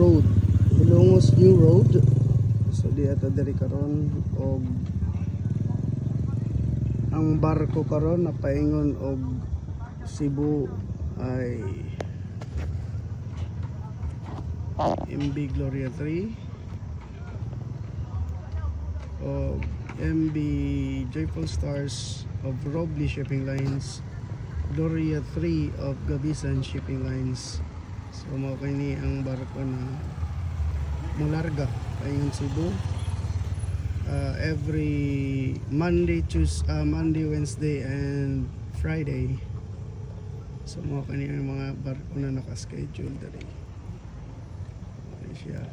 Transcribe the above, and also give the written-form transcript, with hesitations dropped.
Road, Ilongos New Road. So di ata diri karon, og ang barko karon napaingon og Cebu ay MB Gloria 3 o MB Joyful Stars of Robley Shipping Lines, Gloria 3 of Gabisan Shipping Lines. So mao kini ang barko na mularga paingon Cebu every Monday, Wednesday and Friday. So mao kani ang mga barko na naka-schedule dali. Siya.